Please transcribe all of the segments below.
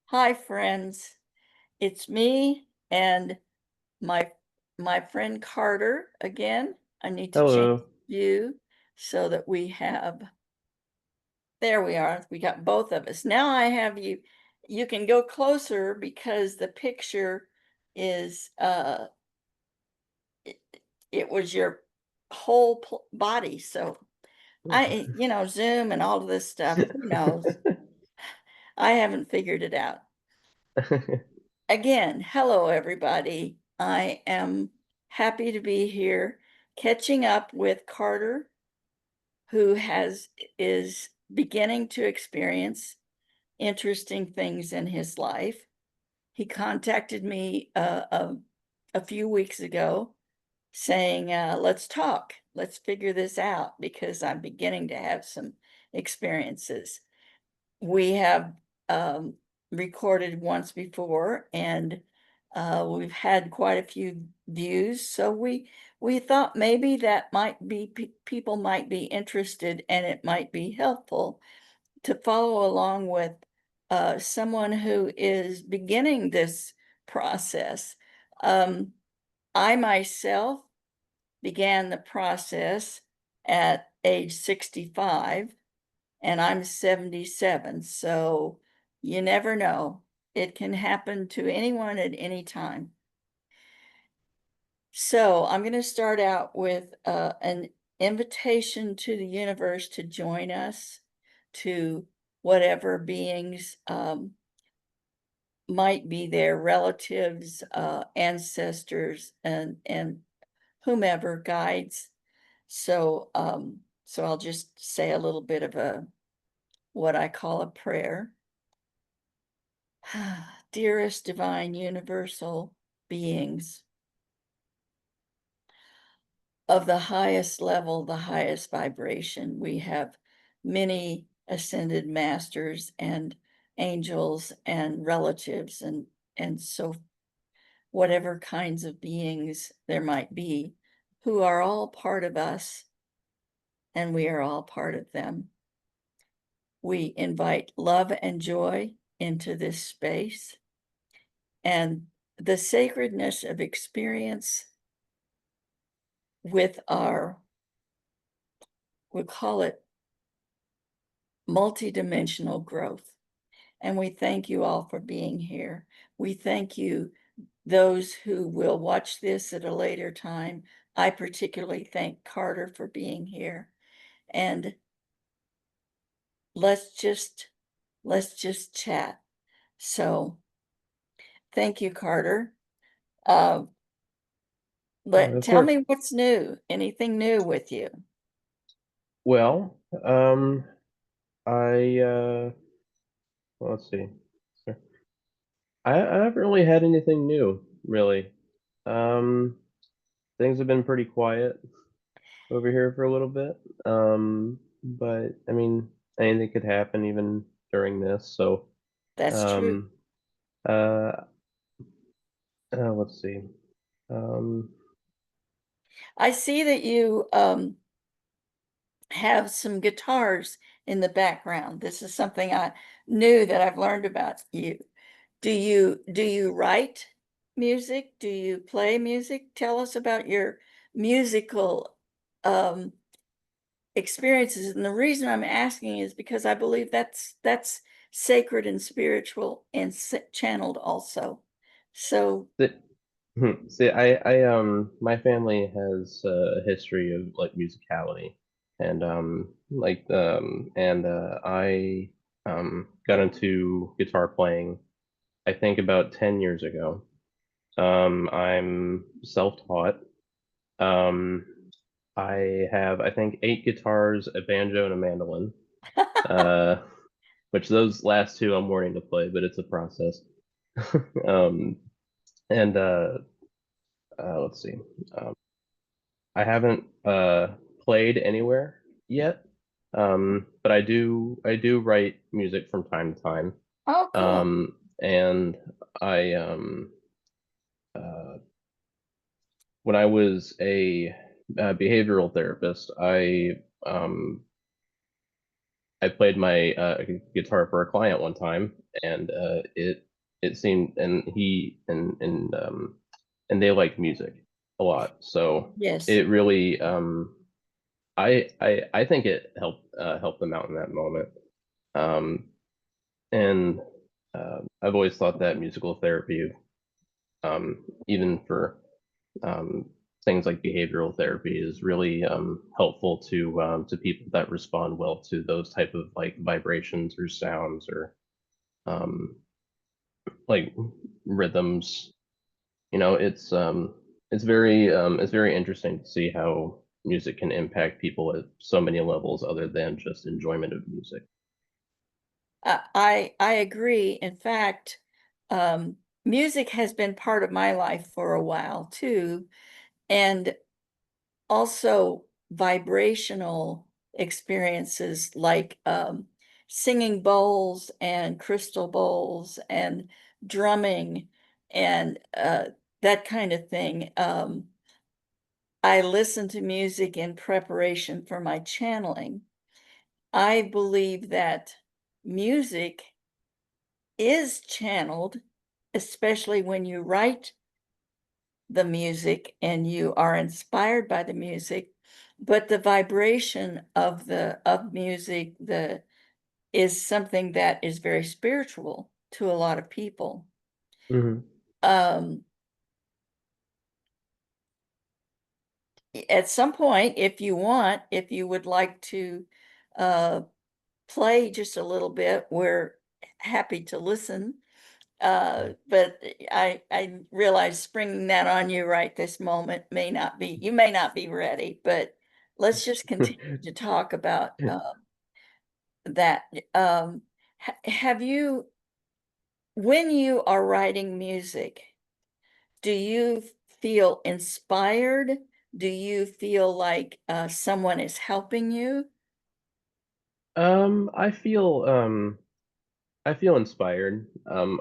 Hi, friends. It's me and my my friend Carter again. I need to change Hello. view so that there we are. We got both of us. Now I have you. You can go closer because the picture is it, it was your whole body. So Zoom and all of this stuff, who knows? I haven't figured it out. Again, hello everybody. I am happy to be here catching up with Carter, who has is beginning to experience interesting things in his life. He contacted me a few weeks ago saying, let's talk, let's figure this out because I'm beginning to have some experiences. We have recorded once before, and we've had quite a few views. So we thought maybe that might be people might be interested, and it might be helpful to follow along with someone who is beginning this process. Um, I myself began the process at age 65 and I'm 77. So you never know. It can happen to anyone at any time. So I'm going to start out with an invitation to the universe to join us, to whatever beings might be there, relatives, ancestors, and whomever guides. So I'll just say a little bit of a what I call a prayer. Dearest divine universal beings of the highest level, the highest vibration, we have many ascended masters and angels and relatives and so whatever kinds of beings there might be who are all part of us and we are all part of them. We invite love and joy into this space and the sacredness of experience with our, we call it multidimensional growth. And we thank you all for being here. We thank you, those who will watch this at a later time. I particularly thank Carter for being here. And let's just let's just chat. So thank you, Carter. Uh, Of tell course. me what's new. Anything new with you? Well, I well, let's see. So, I haven't really had anything new, really. Um, Things have been pretty quiet over here for a little bit. But I mean, anything could happen even during this. So, That's true. um, uh, let's see. Um, I see that you have some guitars in the background. This is something I knew that I've learned about you. Do you write music? Do you play music? Tell us about your musical um experiences. And the reason I'm asking is because I believe that's sacred and spiritual and channeled also. So th- See, my family has a history of like musicality, and I got into guitar playing, I think about 10 years ago. I'm self-taught. Um, I have, I think, 8 guitars, a banjo, and a mandolin. Uh, which those last two I'm learning to play, but it's a process. Um, and let's see. Um, I haven't played anywhere yet, but I do write music from time to time. oh, cool. And I uh, when I was a behavioral therapist, I um, I played my guitar for a client one time, and it seemed, and he and they liked music a lot, so Yes. it really I think it helped them out in that moment. Um, and I've always thought that musical therapy, even for um, things like behavioral therapy, is really helpful to people that respond well to those type of like vibrations or sounds or um, like rhythms. You know, it's very interesting to see how music can impact people at so many levels other than just enjoyment of music. I agree. In fact, music has been part of my life for a while too, and also vibrational experiences like singing bowls and crystal bowls and drumming and that kind of thing. I listen to music in preparation for my channeling. I believe that music is channeled, especially when you write the music and you are inspired by the music, but the vibration of the of music the is something that is very spiritual to a lot of people. Hmm. Um, at some point, if you want, if you would like to uh, play just a little bit, we're happy to listen. But I realize springing that on you right this moment may not be you may not be ready, but let's just continue to talk about that. Have you, when you are writing music, do you feel inspired? Do you feel like someone is helping you? I feel I feel inspired. I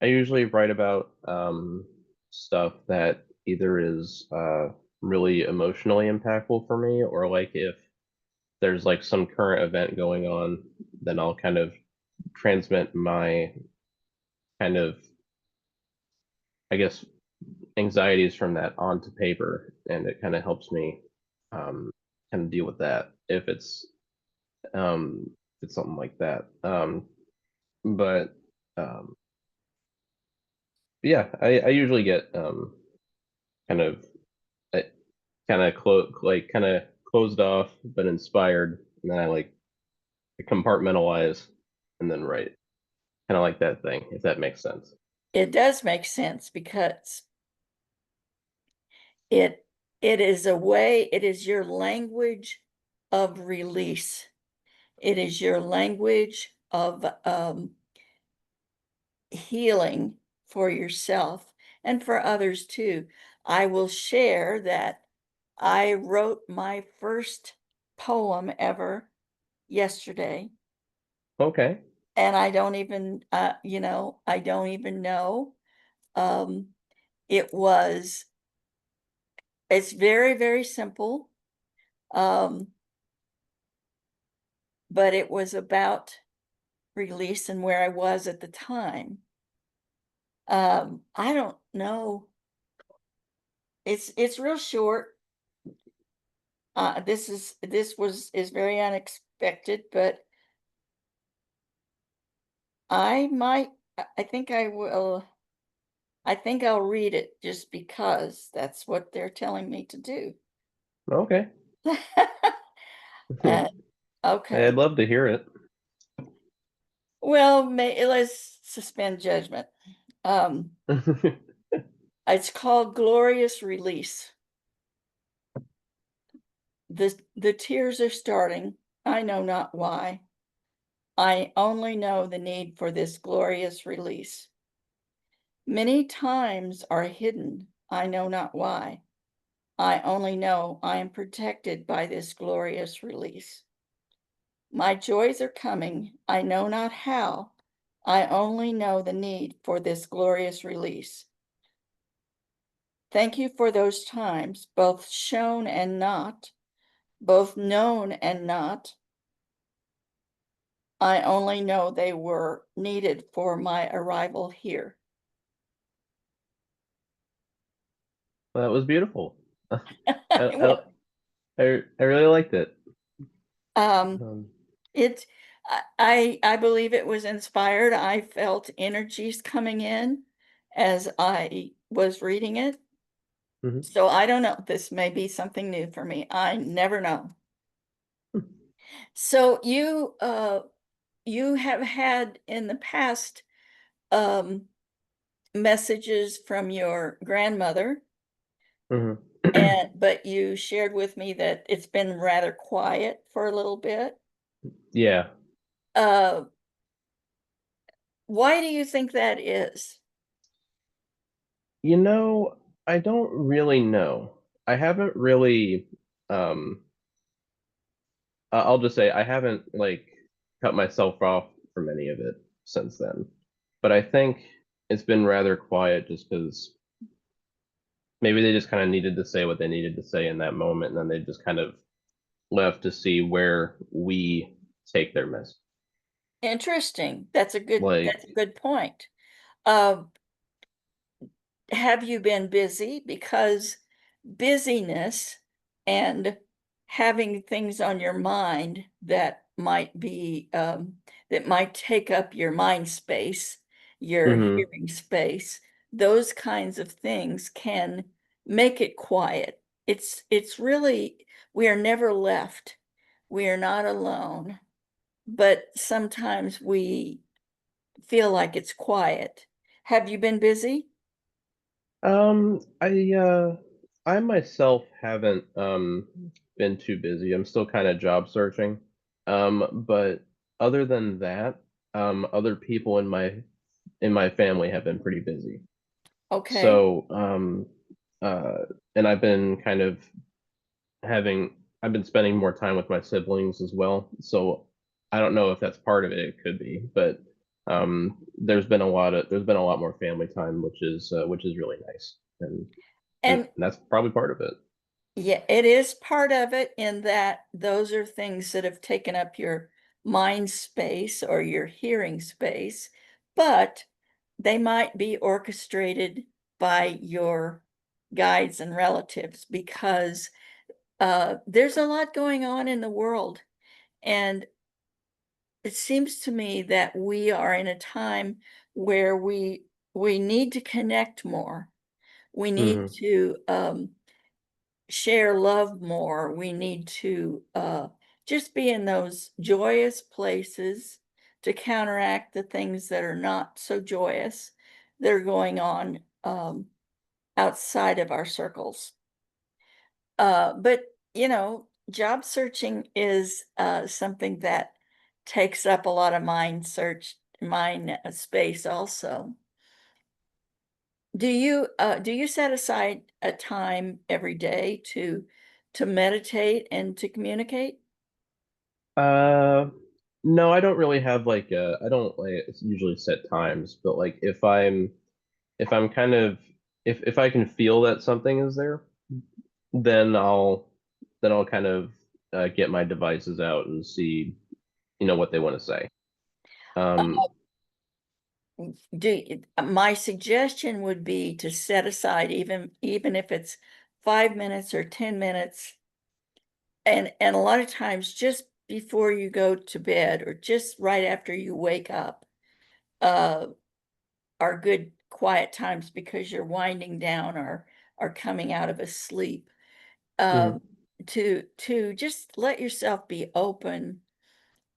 usually write about stuff that either is really emotionally impactful for me, or like if there's like some current event going on, then I'll kind of transmit my kind of, I guess, anxieties from that onto paper, and it kind of helps me um, kind of deal with that if it's something like that. But um, yeah, I usually get kind of uh, kind of closed off but inspired, and then I like compartmentalize and then write, kind of like that thing, if that makes sense. It does make sense because it it is a way, it is your language of release. It is your language of healing for yourself and for others too. I will share that I wrote my first poem ever yesterday, Okay. and I don't even, I don't even know. Um, it was, it's very, very simple, um, but it was about release and where I was at the time. I don't know. It's real short. This is very unexpected, but I might I think I will I think I'll read it just because that's what they're telling me to do. Okay. Uh, I'd okay. love to hear it. Well, let's suspend judgment. Um, it's called Glorious Release. The tears are starting. I know not why. I only know the need for this glorious release. Many times are hidden. I know not why. I only know I am protected by this glorious release. My joys are coming. I know not how. I only know the need for this glorious release. Thank you for those times, both shown and not, both known and not. I only know they were needed for my arrival here. That was beautiful. I, I, Well, I really liked it. um, Um, it, I believe it was inspired. I felt energies coming in as I was reading it. mhm. So I don't know. This may be something new for me. I never know. So you have had in the past um messages from your grandmother, Mhm. and but you shared with me that it's been rather quiet for a little bit. Yeah. Uh, why do you think that is? You know, I don't really know. I haven't really um I'll just say I haven't like cut myself off from any of it since then. But I think it's been rather quiet just because maybe they just kind of needed to say what they needed to say in that moment, and then they just kind of left to see where we take their message. Interesting. That's Like, a good point. Uh, have you been busy? Because busyness and having things on your mind that might take up your mind space, your hmm hearing space, those kinds of things can make it quiet. It's really, we are never left. We are not alone, but sometimes we feel like it's quiet. Have you been busy? I myself haven't been too busy. I'm still kind of job searching. But other than that, other people in my family have been pretty busy. Okay. So, uh, and I've been spending more time with my siblings as well. So I don't know if that's part of it. It could be, but there's been a lot more family time, which is really nice, and And that's probably part of it. yeah, it is part of it in that those are things that have taken up your mind space or your hearing space, but they might be orchestrated by your guides and relatives because there's a lot going on in the world. And it seems to me that we are in a time where we need to connect more. We need hmm to share love more. We need to just be in those joyous places to counteract the things that are not so joyous that are going on outside of our circles. But, job searching is something that takes up a lot of mind space also. Do you set aside a time every day to meditate and to communicate? Uh, no, I don't really have I don't like usually set times, but like if I'm kind of if I can feel that something is there, then I'll kind of get my devices out and see, what they want to say. Um, My suggestion would be to set aside even if it's 5 minutes or 10 minutes, and a lot of times just before you go to bed or just right after you wake up, uh, are good quiet times because you're winding down or are coming out of a sleep. mhm, Um, to just let yourself be open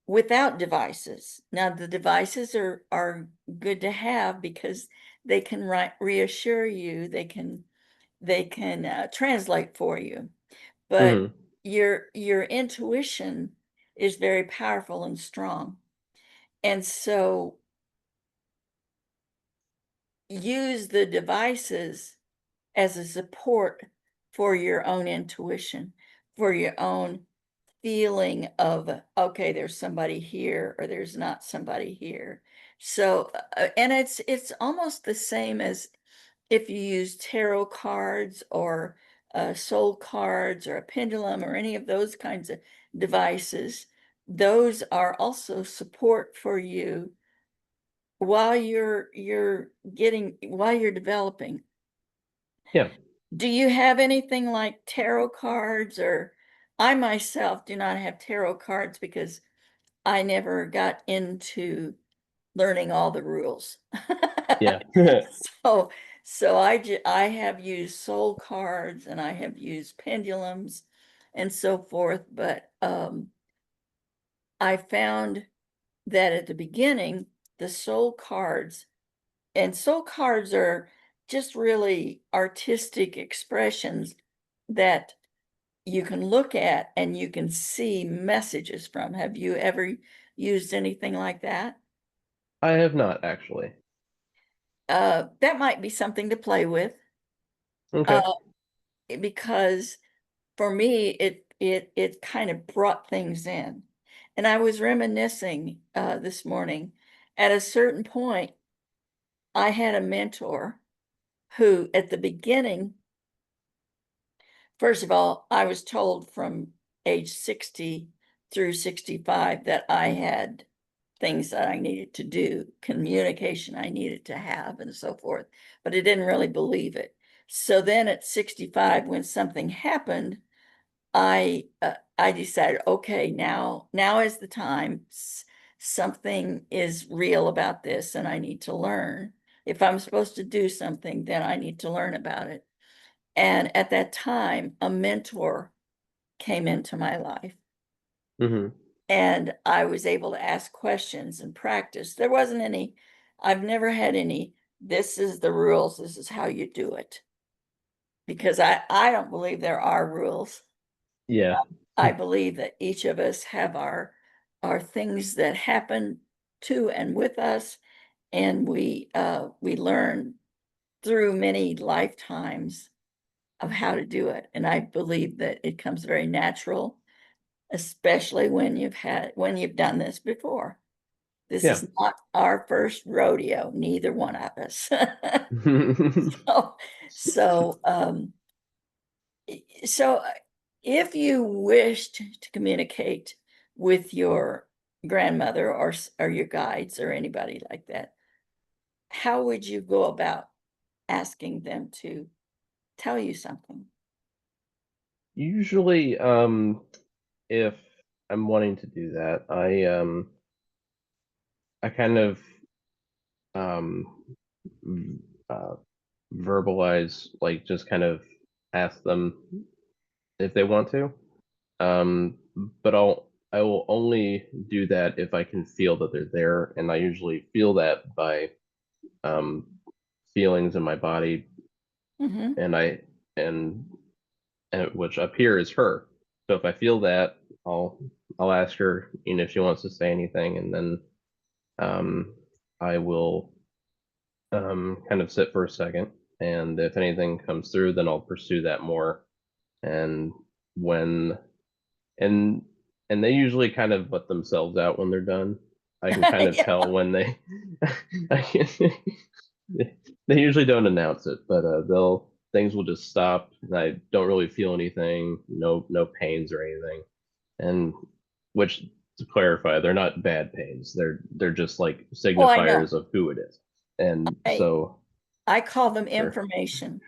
without devices. Now, the devices are good to have because they can reassure you, they can translate for you, but mhm, your intuition is very powerful and strong, and so use the devices as a support for your own intuition, for your own feeling of, okay, there's somebody here or there's not somebody here. So, and it's almost the same as if you use tarot cards or soul cards or a pendulum or any of those kinds of devices. those are also support for you while you're developing. Yeah. Do you have anything like tarot cards? Or I myself do not have tarot cards because I never got into learning all the rules. Yeah. So, I have used soul cards and I have used pendulums and so forth, but I found that at the beginning, the soul cards are just really artistic expressions that you can look at and you can see messages from. Have you ever used anything like that? I have not actually. That might be something to play with, Okay. uh, because for me, it kind of brought things in. And I was reminiscing this morning. At a certain point, I had a mentor who, at the beginning, first of all, I was told from age 60 through 65 that I had things that I needed to do, communication I needed to have, and so forth, but I didn't really believe it. So then at 65, when something happened, I decided, okay, now is the time. Something is real about this, and I need to learn. If I'm supposed to do something, then I need to learn about it. And at that time, a mentor came into my life, Hmm. and I was able to ask questions and practice. There wasn't any, I've never had any, this is the rules, this is how you do it. Because I don't believe there are rules. Yeah. I believe that each of us have our things that happen to and with us, and we learn through many lifetimes of how to do it. And I believe that it comes very natural, especially when you've done this before. This Yeah. is not our first rodeo, neither one of us. So, so, so if you wished to communicate with your grandmother or your guides or anybody like that, how would you go about asking them to tell you something? Usually, if I'm wanting to do that, I kind of um v- uh verbalize, like, just kind of ask them if they want to. But I will only do that if I can feel that they're there, and I usually feel that by um feelings in my body, Hmm. and I and and which up here is her. So if I feel that, I'll I'll ask her, if she wants to say anything, and then um I will kind of sit for a second, and if anything comes through, then I'll pursue that more. And when and and they usually kind of let themselves out when they're done. I can kind of Yeah. tell when they I can, they usually don't announce it, but they'll things will just stop, and I don't really feel anything, no pains or anything. And which, to clarify, they're not bad pains. They're just like Oh, I know. signifiers of who it is. And I so, I call them or information.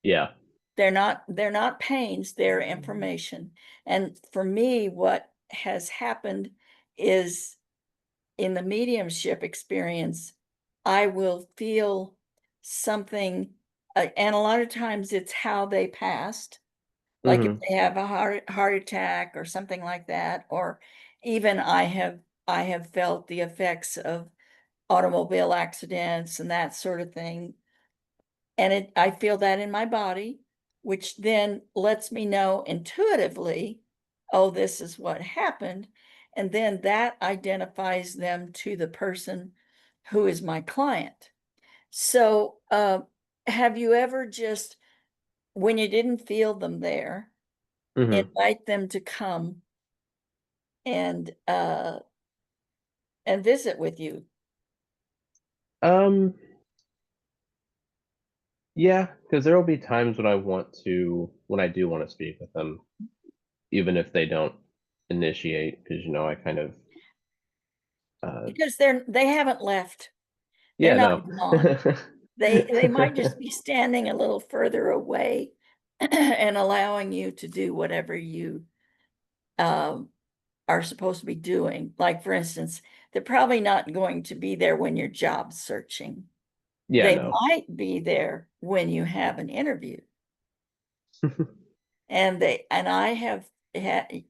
yeah. They're not pains, they're information. And for me, what has happened is in the mediumship experience, I will feel something, and a lot of times it's how they passed, like if Hmm. they have a heart attack or something like that, or even I have felt the effects of automobile accidents and that sort of thing. And I feel that in my body, which then lets me know intuitively, oh, this is what happened. And then that identifies them to the person who is my client. So, have you ever just, when you didn't feel them there, Hmm. invite them to come and visit with you? Um, yeah, because there will be times when I do want to speak with them, even if they don't initiate because I kind of Because they haven't left. They're yeah, not no. gone. They might just be standing a little further away and allowing you to do whatever you um, are supposed to be doing. Like, for instance, they're probably not going to be there when you're job searching. Yeah, They no. might be there when you have an interview. And I have had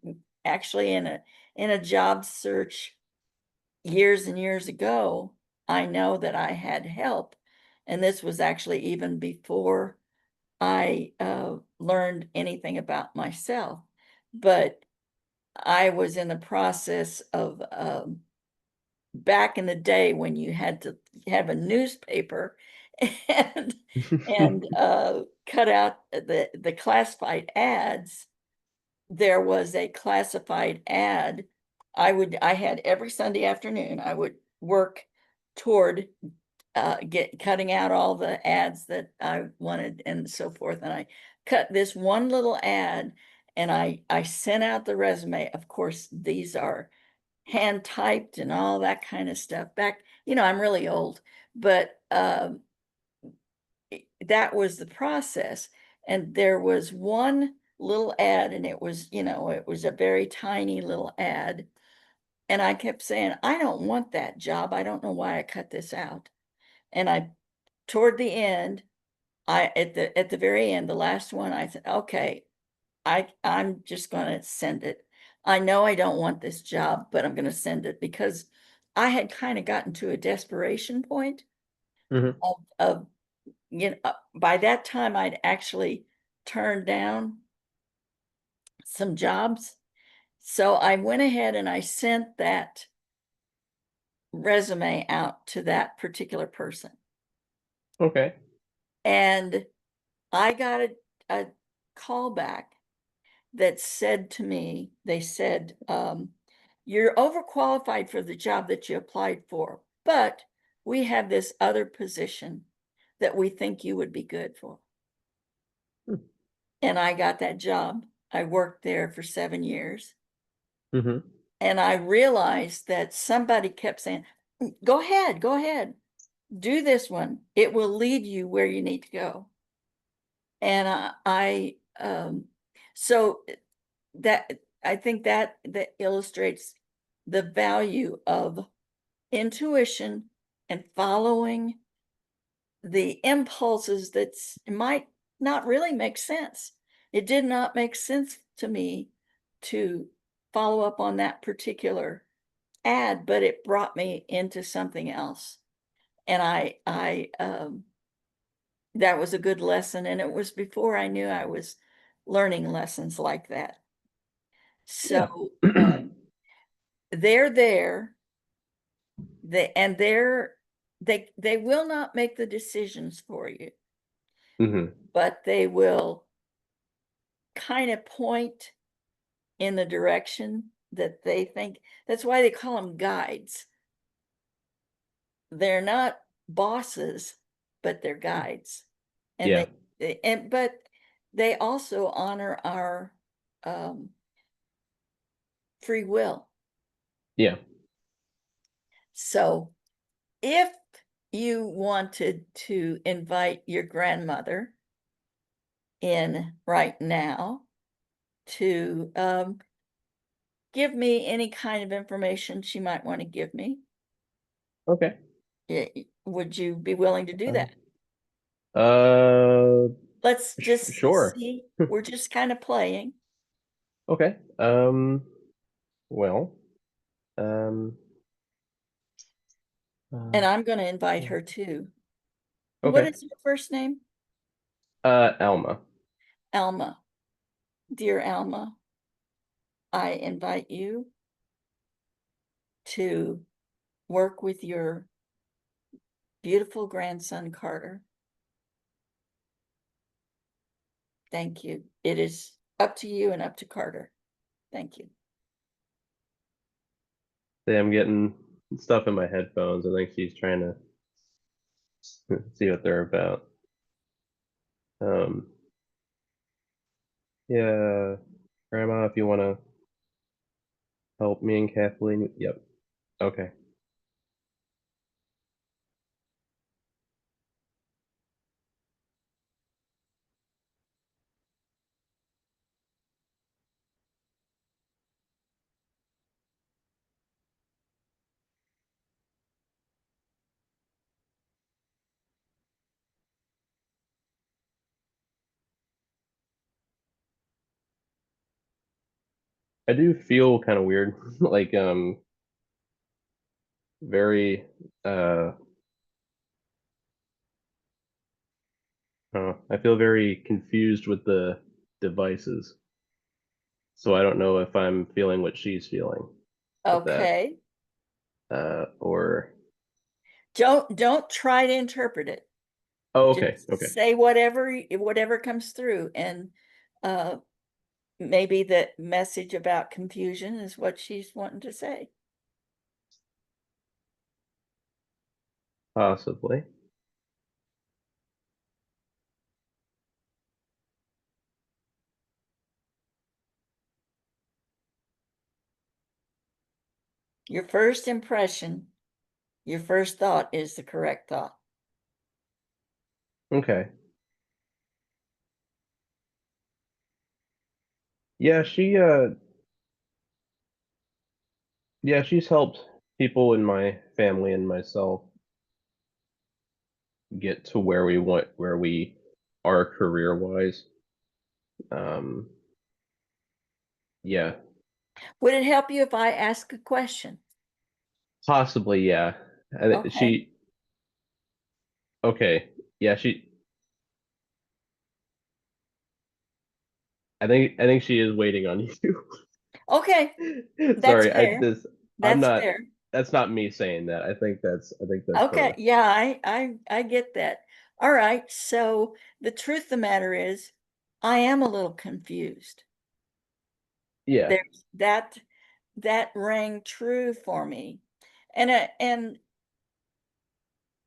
actually in a job search years and years ago, I know that I had help. And this was actually even before I learned anything about myself. But I was in the process of back in the day when you had to have a newspaper and cut out the classified ads. There was a classified ad. I had every Sunday afternoon, I would work toward get cutting out all the ads that I wanted and so forth. And I cut this one little ad and I sent out the resume. Of course, these are hand typed and all that kind of stuff. Back, I'm really old, but that was the process. And there was one little ad, and it was a very tiny little ad. And I kept saying, I don't want that job. I don't know why I cut this out. And toward the end, at the very end, the last one, I said, okay, I'm just gonna send it. I know I don't want this job, but I'm gonna send it because I had kind of gotten to a desperation point Mhm. of by that time I'd actually turned down some jobs. So I went ahead and I sent that resume out to that particular person. Okay. And I got a call back that said to me, they said, you're overqualified for the job that you applied for, but we have this other position that we think you would be good for. And I got that job. I worked there for 7 years. Mm-hmm. And I realized that somebody kept saying, go ahead, do this one. It will lead you where you need to go. And so that I think that illustrates the value of intuition and following the impulses that might not really make sense. It did not make sense to me to follow up on that particular ad, but it brought me into something else. And I that was a good lesson. And it was before I knew I was learning lessons like that. Yeah. So they're there, they will not make the decisions for you, Mm-hmm. but they will kind of point in the direction that they think. That's why they call them guides. They're not bosses, but they're guides. And Yeah. but they also honor our um, free will. Yeah. So if you wanted to invite your grandmother in right now to give me any kind of information she might want to give me, Okay. would you be willing to do Uh, that? uh Let's just sure. see. We're just kind of playing, Okay. Well, um, uh, and I'm going to invite her too. What okay. is your first name? Alma. Alma. Dear Alma, I invite you to work with your beautiful grandson, Carter. Thank you. It is up to you and up to Carter. Thank you. Say I'm getting stuff in my headphones. I think she's trying to see what they're about. Um, yeah, Grandma, if you want to Help me and Kathleen. Yep. Okay. I do feel kind of weird, like very I feel very confused with the devices. So I don't know if I'm feeling what she's feeling with that. Okay. Or Don't try to interpret it. oh, okay, Just okay. say whatever comes through, and uh maybe the message about confusion is what she's wanting to say. Possibly. Your first impression, your first thought is the correct thought. Okay. Yeah, yeah, she's helped people in my family and myself get to where we are career wise. Um, yeah, Would it help you if I ask a question? possibly, yeah. Okay. Okay, yeah, I think she is waiting on you. Okay, that's Sorry, fair. I'm That's not, fair. that's not me saying that. I think that's Okay, her. yeah, I get that. All right, so the truth of the matter is, I am a little confused. Yeah. There's that rang true for me. And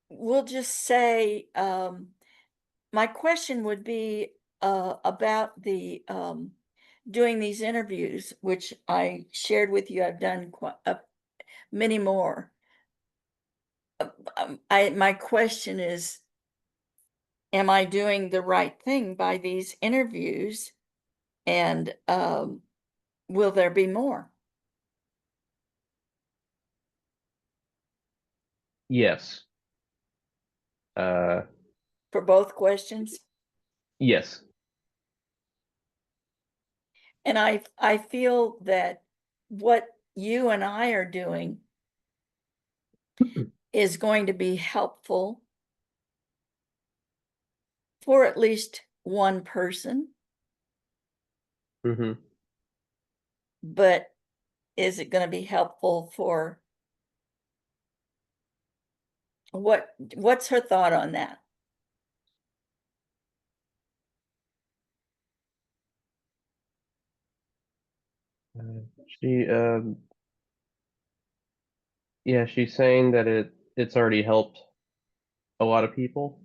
we'll just say, my question would be about the doing these interviews, which I shared with you. I've done many more. My question is, am I doing the right thing by these interviews? And will there be more Yes. Uh, for both questions? yes. And I feel that what you and I are doing is going to be helpful for at least one person, Hmm. but is it going to be helpful for what's her thought on that? She, yeah, she's saying that it's already helped a lot of people.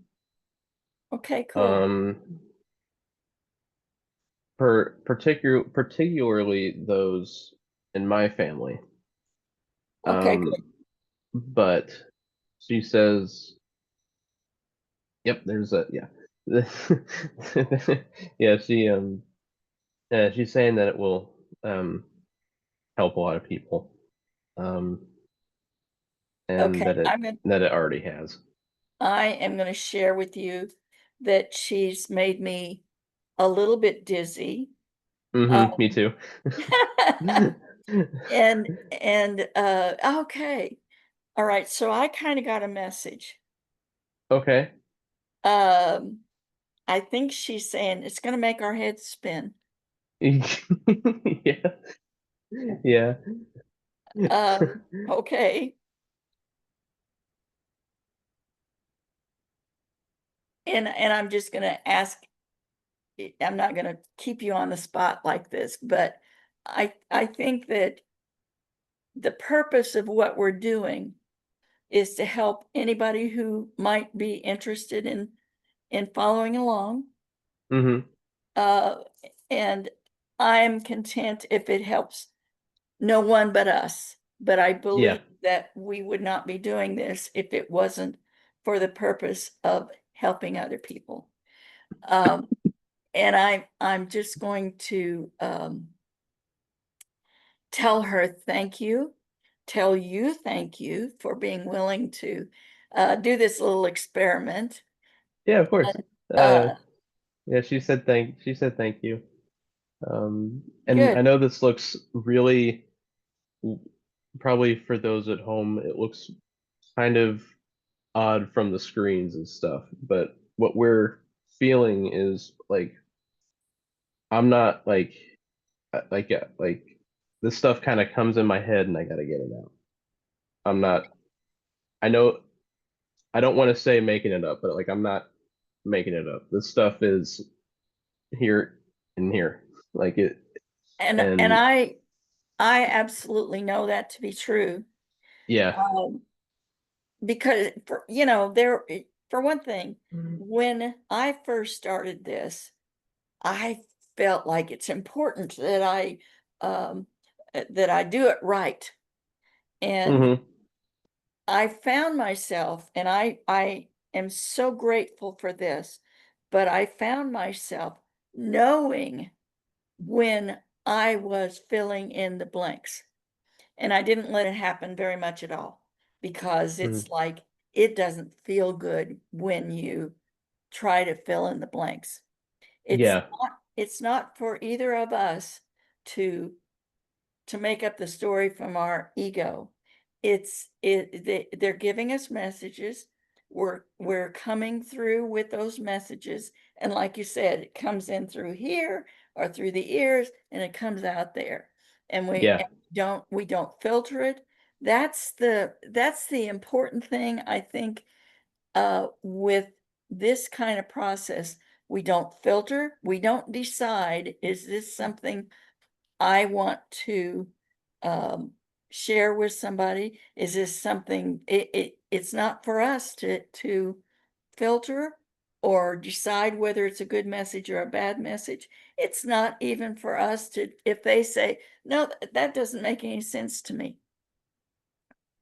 Okay, cool. Um, particularly those in my family. Okay, good. Um, but she says, "Yep, there's a yeah, yeah." She's saying that it will help a lot of people, um, and Okay, that it already has. I am going to share with you that she's made me a little bit dizzy. Mm-hmm. Me too. And okay. All right, so I kind of got a message. Okay. Um, I think she's saying it's going to make our heads spin. Yeah. Yeah. Okay. And I'm just going to ask, I'm not going to keep you on the spot like this, but I think that the purpose of what we're doing is to help anybody who might be interested in following along. Hmm. Uh, and I'm content if it helps no one but us. But I Yeah. believe that we would not be doing this if it wasn't for the purpose of helping other people. Um, and I'm just going to tell her thank you, tell you thank you for being willing to do this little experiment. Yeah, of course. Uh, Uh, yeah, she said thank you. And I Good. know this looks really, probably for those at home, it looks kind of odd from the screens and stuff, but what we're feeling is like I'm not like this stuff kind of comes in my head and I gotta get it out. I'm not, I know I don't want to say making it up, but like I'm not making it up. This stuff is here and here. Like it And and I absolutely know that to be true. yeah. Um, because for, for one thing, when I first started this, I felt like it's important um, that I do it right. And Hmm. I found myself, and I am so grateful for this, but I found myself knowing when I was filling in the blanks. And I didn't let it happen very much at all because Hmm. it's like it doesn't feel good when you try to fill in the blanks. Yeah. It's not for either of us to make up the story from our ego. They're giving us messages. We're coming through with those messages. And like you said, it comes in through here or through the ears and it comes out there. And Yeah. we don't filter it. That's the important thing, I think, with this kind of process. We don't filter, we don't decide, is this something I want to um, share with somebody? Is this something, it's not for us to filter or decide whether it's a good message or a bad message. It's not even for us to, if they say, no, that doesn't make any sense to me.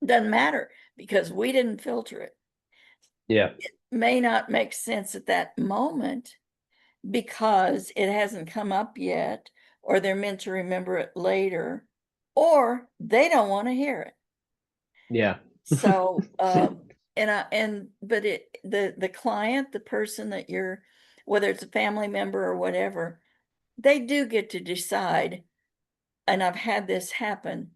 Doesn't matter because we didn't filter it. Yeah. May not make sense at that moment because it hasn't come up yet, or they're meant to remember it later, or they don't want to hear it. Yeah. So, but the client, the person that you're, whether it's a family member or whatever, they do get to decide. And I've had this happen.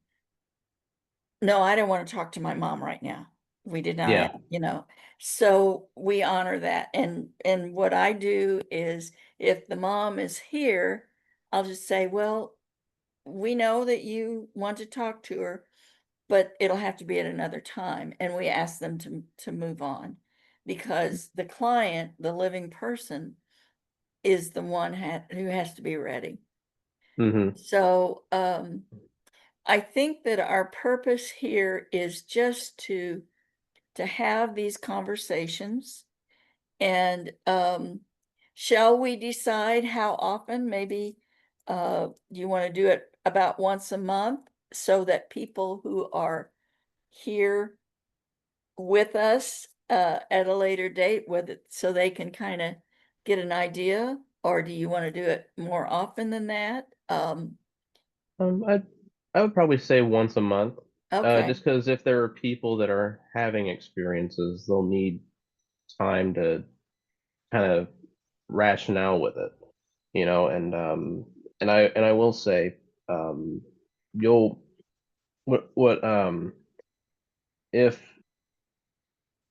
No, I don't want to talk to my mom right now. We did not, Yeah. so we honor that. And what I do is if the mom is here, I'll just say, well, we know that you want to talk to her, but it'll have to be at another time. And we ask them to move on because the client, the living person, is the one who has to be ready. Hmm. So, I think that our purpose here is just to have these conversations and shall we decide how often? Maybe you want to do it about once a month so that people who are here with us at a later date, whether so they can kind of get an idea, or do you want to do it more often than that? Um, I I would probably say once a month. Okay. Just because if there are people that are having experiences, they'll need time to kind of rationale with it, and I will say, um, you'll what if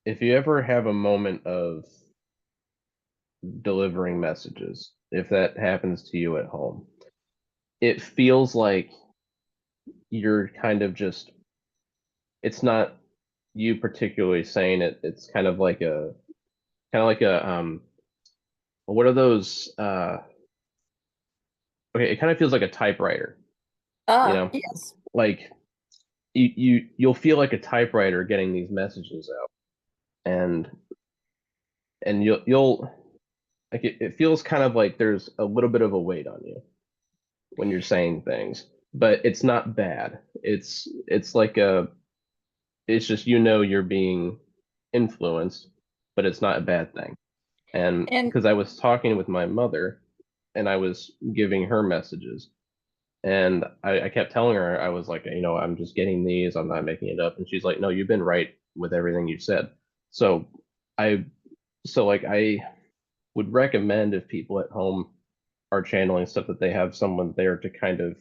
if you ever have a moment of delivering messages, if that happens to you at home, it feels like you're kind of just, it's not you particularly saying it, it's kind of like a what are those okay, it kind of feels like a typewriter, you know, Yes. like you'll feel like a typewriter getting these messages out, and you'll like it feels kind of like there's a little bit of a weight on you when you're saying things. but it's not bad. It's like a it's just you're being influenced, but it's not a bad thing. And And because I was talking with my mother and I was giving her messages, and I kept telling her, I was like, I'm just getting these, I'm not making it up. And she's like, no, you've been right with everything you said. So I, like, I would recommend if people at home are channeling stuff that they have someone there to kind of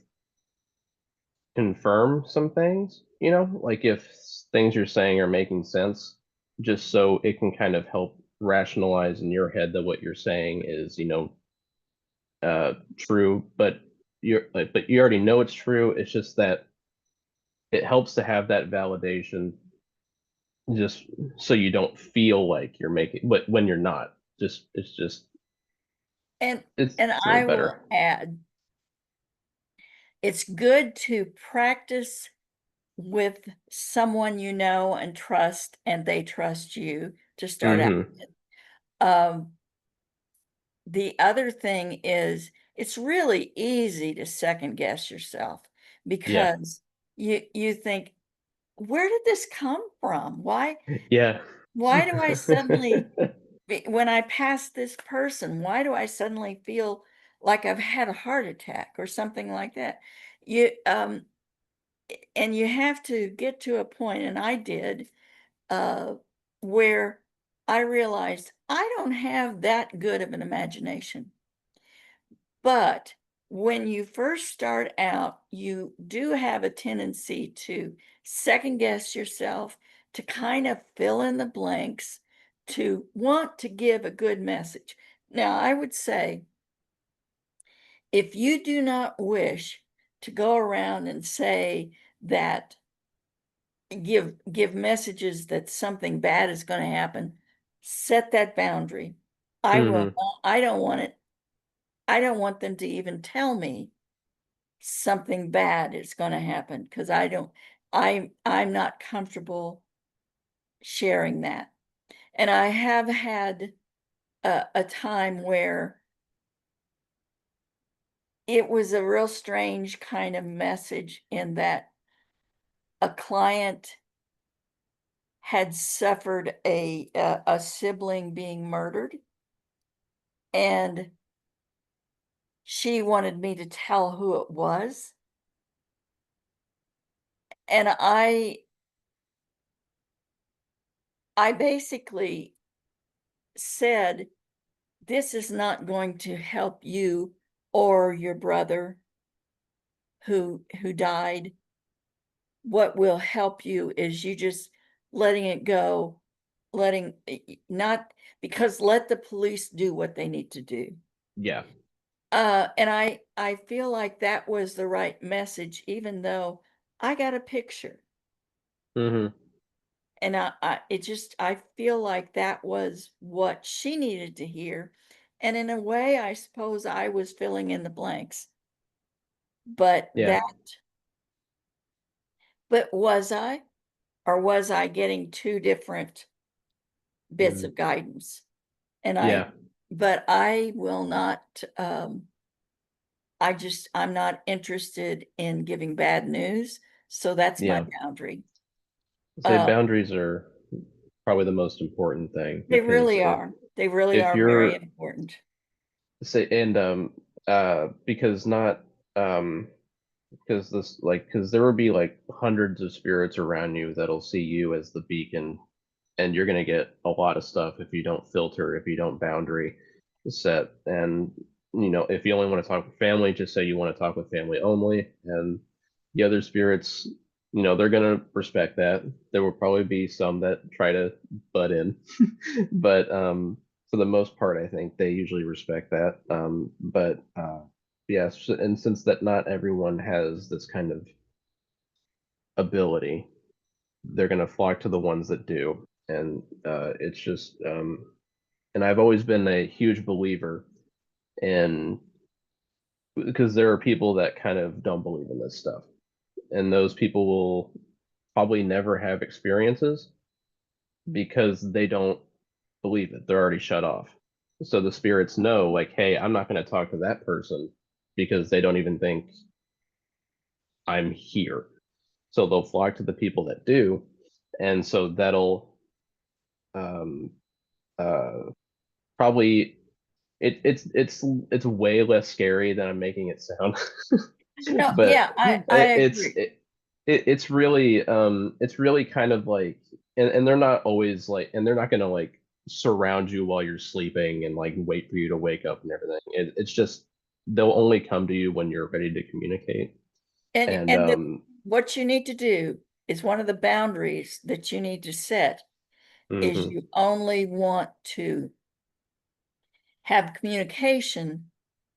confirm some things, like if things you're saying are making sense, just so it can kind of help rationalize in your head that what you're saying is, true, but you already know it's true. It's just that it helps to have that validation, just so you don't feel like you're making, but when you're not, just and and it's a little I will better. add, it's good to practice with someone you know and trust, and they trust you to start out. Mm-hmm. Um, the other thing is it's really easy to second guess yourself Yeah. because you think, where did this come from? Yeah. Why do I suddenly when I pass this person, why do I suddenly feel like I've had a heart attack or something like that? You and you have to get to a point, and I did, uh, where I realized I don't have that good of an imagination. But when you first start out, you do have a tendency to second guess yourself, to kind of fill in the blanks, to want to give a good message. Now, I would say if you do not wish to go around and say that give messages that something bad is going to happen, set that boundary. I will Mm-hmm. not, I don't want it. I don't want them to even tell me something bad is going to happen because I'm not comfortable sharing that. And I have had a time where it was a real strange kind of message in that a client had suffered a sibling being murdered, and she wanted me to tell who it was. And I basically said, this is not going to help you or your brother who died. What will help you is you just letting it go, letting not, because let the police do what they need to do. Yeah. And I feel like that was the right message, even though I got a picture. Mm-hmm. And I feel like that was what she needed to hear. And in a way, I suppose I was filling in the blanks. But Yeah. was I? Or was I getting two different bits Mm. of guidance? And Yeah. but I will not, I'm not interested in giving bad news. So that's my Yeah. boundary. Say Uh, boundaries are probably the most important thing, they because really are. They really if are very you're important. say and because not um because there will be like hundreds of spirits around you that'll see you as the beacon, and you're going to get a lot of stuff if you don't filter, if you don't boundary set. And if you only want to talk with family, just say you want to talk with family only, and the other spirits, they're going to respect that. There will probably be some that try to butt in, but for the most part, I think they usually respect that. But yes, and since that not everyone has this kind of ability, they're going to flock to the ones that do. And it's just and I've always been a huge believer in, because there are people that kind of don't believe in this stuff, and those people will probably never have experiences because they don't believe it. They're already shut off. So the spirits know, like, hey, I'm not going to talk to that person because they don't even think I'm here. So they'll flock to the people that do, and so that'll um, uh, probably it's way less scary than I'm making it sound. No, But yeah, I agree. it's really kind of like, and they're not always like, and they're not gonna like surround you while you're sleeping and like wait for you to wake up and everything. It's just they'll only come to you when you're ready to communicate. And And what you need to do is one of the boundaries that you need to set is mhm, you only want to have communication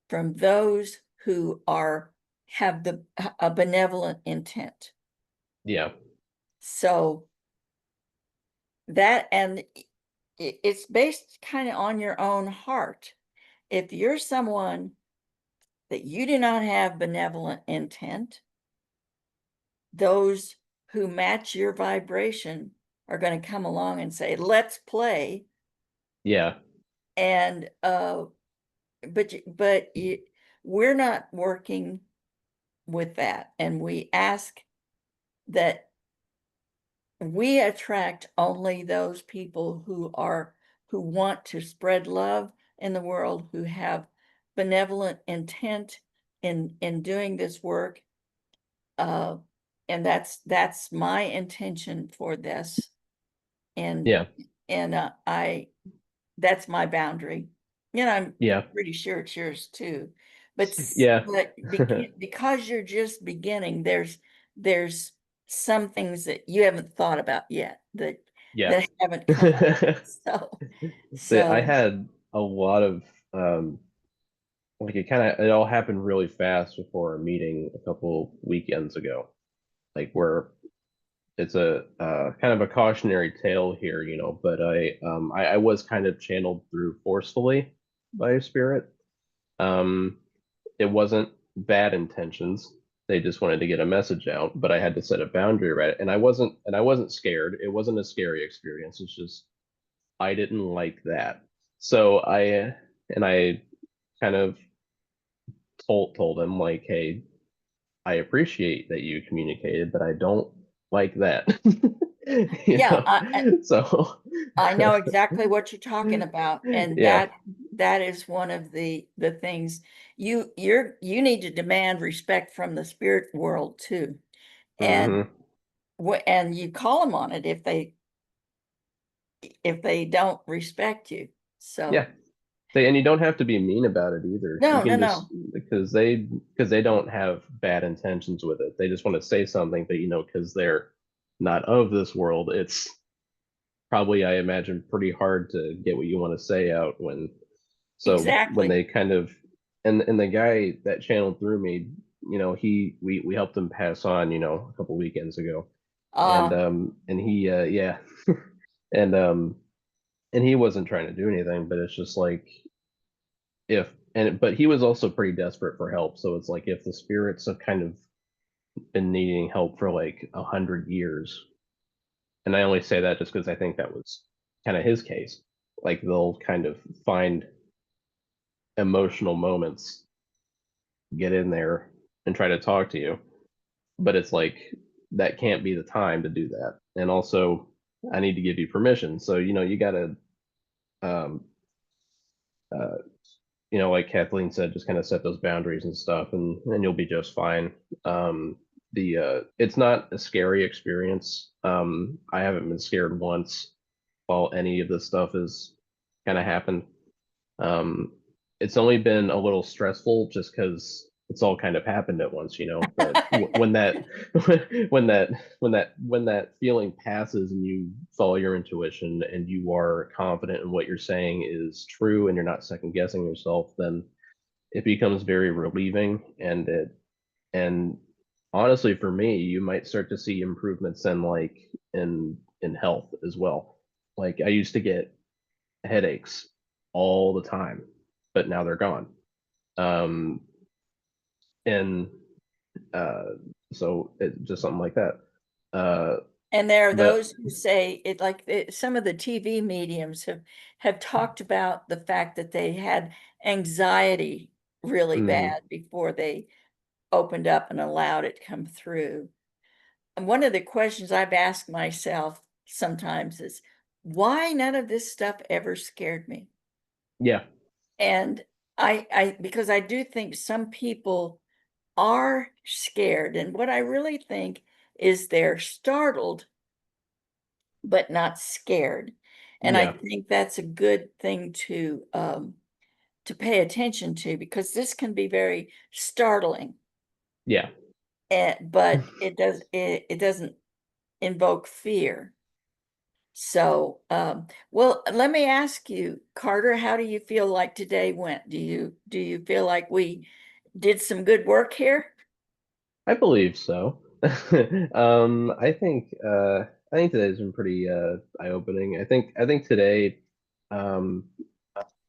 from those who have a benevolent intent. yeah, So that, and it's based kind of on your own heart. If you're someone that you do not have benevolent intent, those who match your vibration are going to come along and say, let's play. yeah, And we're not working with that, and we ask that we attract only those people who want to spread love in the world, who have benevolent intent in doing this work. uh and that's my intention for this. and yeah, I that's my boundary. I'm yeah, pretty sure it's yours too. But yeah, because you're just beginning, there's some things that you haven't thought about yet yeah. that haven't come up. So I so had a lot of um like it all happened really fast before a meeting a couple weekends ago, like where it's a kind of a cautionary tale here, but I was kind of channeled through forcefully by a spirit. um it wasn't bad intentions, they just wanted to get a message out, but I had to set a boundary, right? And I wasn't scared, it wasn't a scary experience, it's just I didn't like that. So I kind of told him like, hey, I appreciate that you communicated, but I don't like that. yeah, So I know exactly what you're talking about, and yeah. that is one of the things you need to demand respect from the spirit world too. And Hmm. and you call them on it if they don't respect you. Yeah. So And you don't have to be mean about it either. You no, no, can just, no. because they don't have bad intentions with it. They just want to say something, but because they're not of this world, it's probably, I imagine, pretty hard to get what you want to say out when. So when Exactly. they kind of, and the guy that channeled through me, we helped him pass on, a couple weekends ago, and Uh he yeah, and and he wasn't trying to do anything, but it's just like, but he was also pretty desperate for help, so it's like if the spirits have kind of been needing help for like 100 years, and I only say that just because I think that was kind of his case, like they'll kind of find emotional moments, get in there and try to talk to you, but it's like that can't be the time to do that. And also, I need to give you permission, so you gotta um uh like Kathleen said, just kind of set those boundaries and stuff, and you'll be just fine. The It's not a scary experience. I haven't been scared once while any of this stuff has kind of happened. Um, it's only been a little stressful just because it's all kind of happened at once, But when that when that when that feeling passes and you follow your intuition and you are confident in what you're saying is true and you're not second guessing yourself, then it becomes very relieving. And honestly, for me, you might start to see improvements in like in health as well. Like I used to get headaches all the time, but now they're gone. Um, and uh, so it just something like that. Uh, and there are but those who say it, like some of the TV mediums have talked about the fact that they had anxiety really mhm, bad before they opened up and allowed it to come through. And one of the questions I've asked myself sometimes is, why none of this stuff ever scared me? Yeah. And because I do think some people are scared, and what I really think is they're startled, but not scared. And I Yeah. think that's a good thing to pay attention to, because this can be very startling, Yeah. but it doesn't invoke fear. So, well, let me ask you, Carter, how do you feel like today went? Do you feel like we did some good work here? I believe so. I think today's been pretty eye-opening. I think today um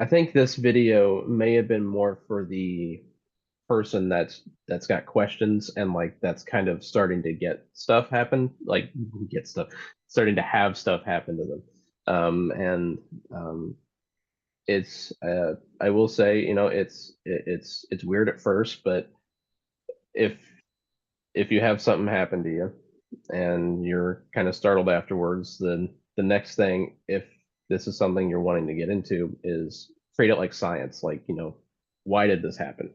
I think this video may have been more for the person that's got questions and like that's kind of starting to get stuff happen, like get stuff, starting to have stuff happen to them. And it's I will say, you know, it's weird at first, but if if you have something happen to you and you're kind of startled afterwards, then the next thing, if this is something you're wanting to get into, is treat it like science. Like, you know, why did this happen?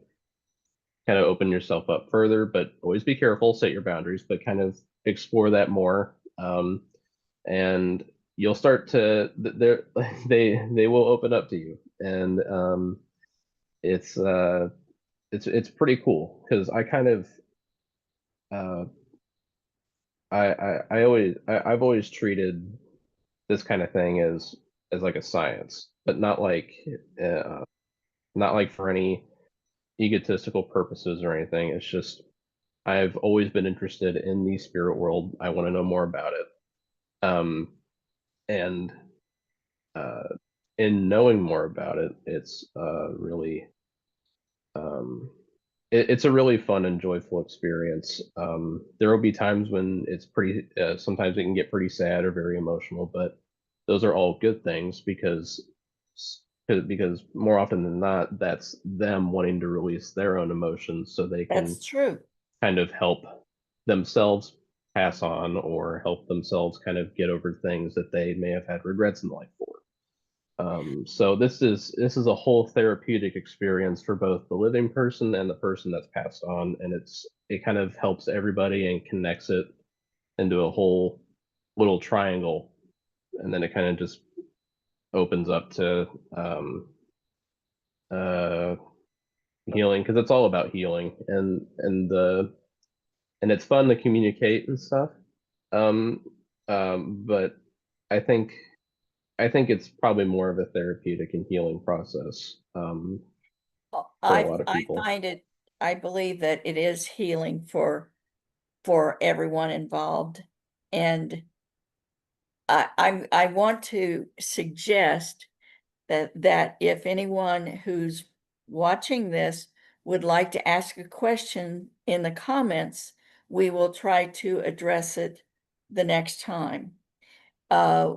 Kind of open yourself up further, but always be careful, set your boundaries, but kind of explore that more. And you'll start to they will open up to you, and it's it's pretty cool because I kind of uh, I've always treated this kind of thing as like a science, but uh, not like for any egotistical purposes or anything. It's just I've always been interested in the spirit world. I want to know more about it. And uh, in knowing more about it, it's really um, it's a really fun and joyful experience. There will be times when it's pretty, sometimes it can get pretty sad or very emotional, but those are all good things because more often than not, that's them wanting to release their own emotions so they can That's true. kind of help themselves pass on or help themselves kind of get over things that they may have had regrets in life for. So this is a whole therapeutic experience for both the living person and the person that's passed on, and it kind of helps everybody and connects it into a whole little triangle, and then it kind of just opens up to uh, healing because it's all about healing and it's fun to communicate and stuff. Um, but I think I think it's probably more of a therapeutic and healing process for a lot of I people. find it, I believe that it is healing for everyone involved. And I want to suggest that if anyone who's watching this would like to ask a question in the comments, we will try to address it the next time. Uh,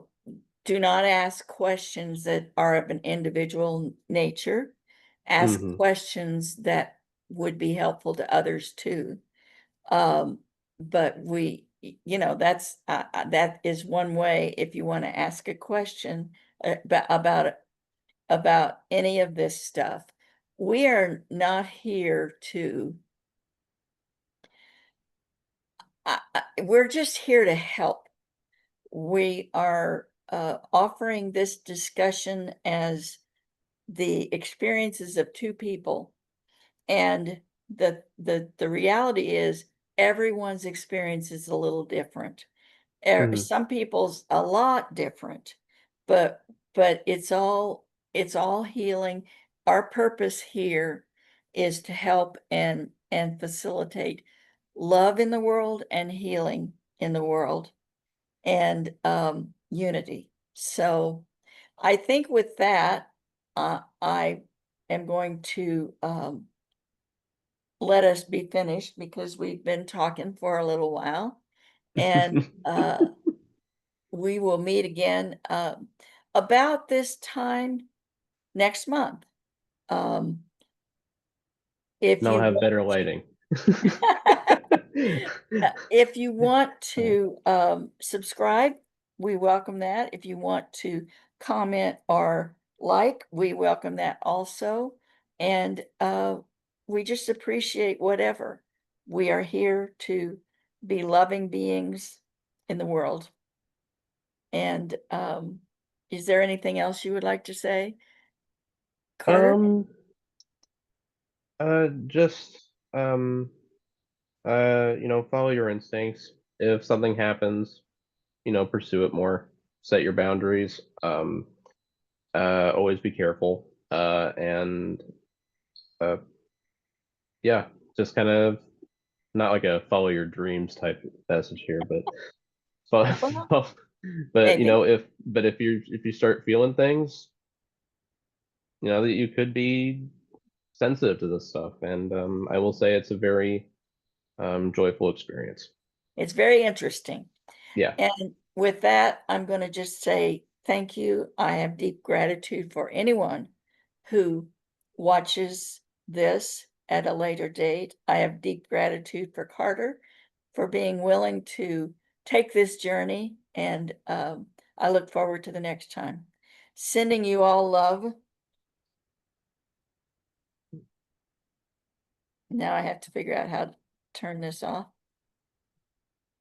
do not ask questions that are of an individual nature. Ask Hmm. questions that would be helpful to others too. Um, but that is one way if you want to ask a question about any of this stuff. We are not here to, we're just here to help. We are offering this discussion as the experiences of two people. And the reality is everyone's experience is a little different. Hmm. Some people's a lot different, but it's all healing. Our purpose here is to help and facilitate love in the world and healing in the world and unity. So I think with that, I am going to let us be finished because we've been talking for a little while. And we will meet again about this time next month. Um, if And I'll you have want better to, lighting. If you want to subscribe, we welcome that. If you want to comment or like, we welcome that also. And we just appreciate whatever. We are here to be loving beings in the world. And is there anything else you would like to say, Carter? Um, just, um, follow your instincts. If something happens, pursue it more. Set your boundaries. Always be careful. And uh, yeah, just kind of not like a follow your dreams type message here, but Well, but maybe. if you start feeling things, that you could be sensitive to this stuff, and I will say it's a very joyful experience. It's very interesting. Yeah. And with that, I'm going to just say thank you. I have deep gratitude for anyone who watches this at a later date. I have deep gratitude for Carter for being willing to take this journey, and I look forward to the next time. Sending you all love. Now I have to figure out how to turn this off.